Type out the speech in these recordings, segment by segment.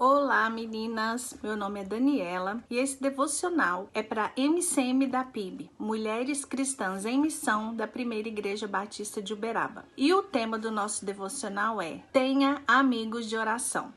Olá meninas, meu nome é Daniela e esse devocional é para MCM da PIB, Mulheres Cristãs em Missão da Primeira Igreja Batista de Uberaba. E o tema do nosso devocional é: tenha amigos de oração.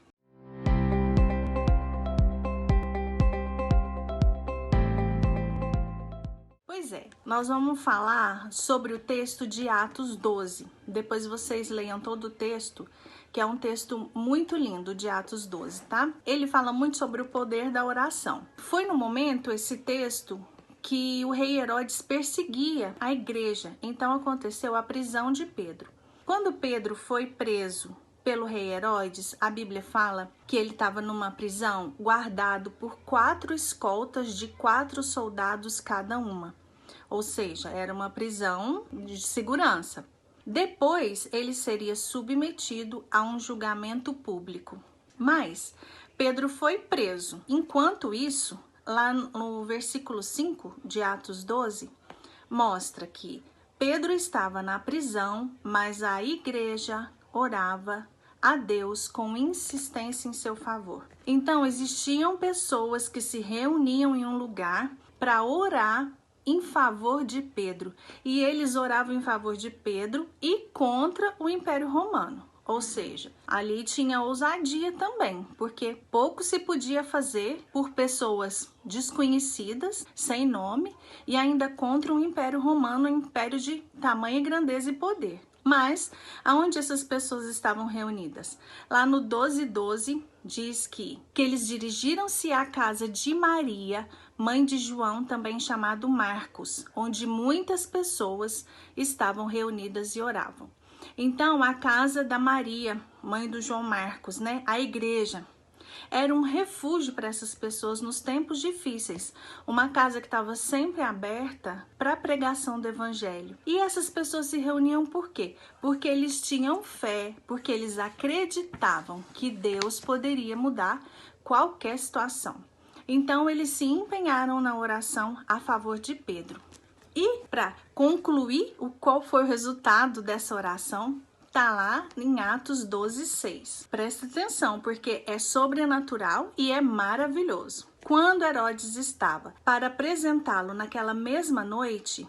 Pois é, nós vamos falar sobre o texto de Atos 12. Depois vocês leiam todo o texto, que é um texto muito lindo de Atos 12, tá? Ele fala muito sobre o poder da oração. Foi no momento, esse texto, que o rei Herodes perseguia a igreja. Então aconteceu a prisão de Pedro. Quando Pedro foi preso pelo rei Herodes, a Bíblia fala que ele estava numa prisão guardado por 4 escoltas de 4 soldados cada uma. Ou seja, era uma prisão de segurança. Depois, ele seria submetido a um julgamento público. Mas Pedro foi preso. Enquanto isso, lá no versículo 5 de Atos 12, mostra que Pedro estava na prisão, mas a igreja orava a Deus com insistência em seu favor. Então, existiam pessoas que se reuniam em um lugar para orar em favor de Pedro, e eles oravam em favor de Pedro e contra o Império Romano. Ou seja, ali tinha ousadia também, porque pouco se podia fazer por pessoas desconhecidas, sem nome, e ainda contra o Império Romano, um império de tamanha grandeza e poder. Mas, aonde essas pessoas estavam reunidas? Lá no 12:12, diz que eles dirigiram-se à casa de Maria, mãe de João, também chamado Marcos, onde muitas pessoas estavam reunidas e oravam. Então, a casa da Maria, mãe do João Marcos, a igreja, era um refúgio para essas pessoas nos tempos difíceis, uma casa que estava sempre aberta para a pregação do evangelho. E essas pessoas se reuniam por quê? Porque eles tinham fé, porque eles acreditavam que Deus poderia mudar qualquer situação. Então eles se empenharam na oração a favor de Pedro. E para concluir qual foi o resultado dessa oração, tá lá em Atos 12:6. Presta atenção, porque é sobrenatural e é maravilhoso. Quando Herodes estava para apresentá-lo naquela mesma noite,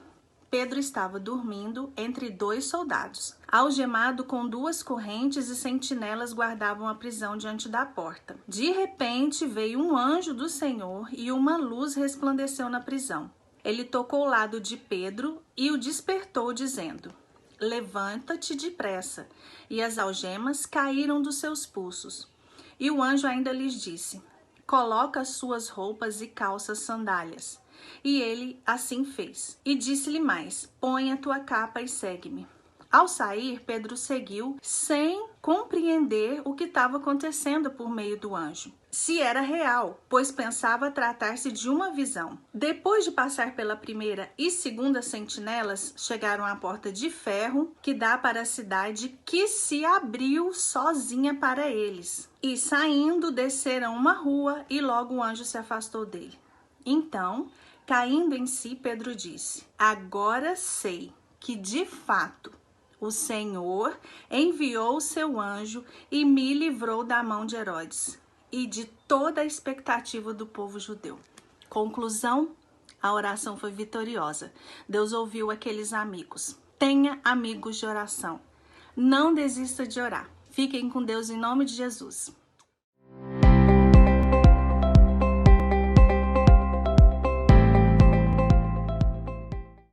Pedro estava dormindo entre 2 soldados, algemado com 2 correntes, e sentinelas guardavam a prisão diante da porta. De repente veio um anjo do Senhor e uma luz resplandeceu na prisão. Ele tocou o lado de Pedro e o despertou, dizendo: levanta-te depressa. E as algemas caíram dos seus pulsos. E o anjo ainda lhes disse: coloca as suas roupas e calça sandálias. E ele assim fez. E disse-lhe mais: põe a tua capa e segue-me. Ao sair, Pedro seguiu, sem compreender o que estava acontecendo por meio do anjo, se era real, pois pensava tratar-se de uma visão. Depois de passar pela primeira e segunda sentinelas, chegaram à porta de ferro que dá para a cidade, que se abriu sozinha para eles. E saindo, desceram uma rua, e logo o anjo se afastou dele. Então, caindo em si, Pedro disse: agora sei que de fato o Senhor enviou o seu anjo e me livrou da mão de Herodes e de toda a expectativa do povo judeu. Conclusão: a oração foi vitoriosa. Deus ouviu aqueles amigos. Tenha amigos de oração. Não desista de orar. Fiquem com Deus em nome de Jesus.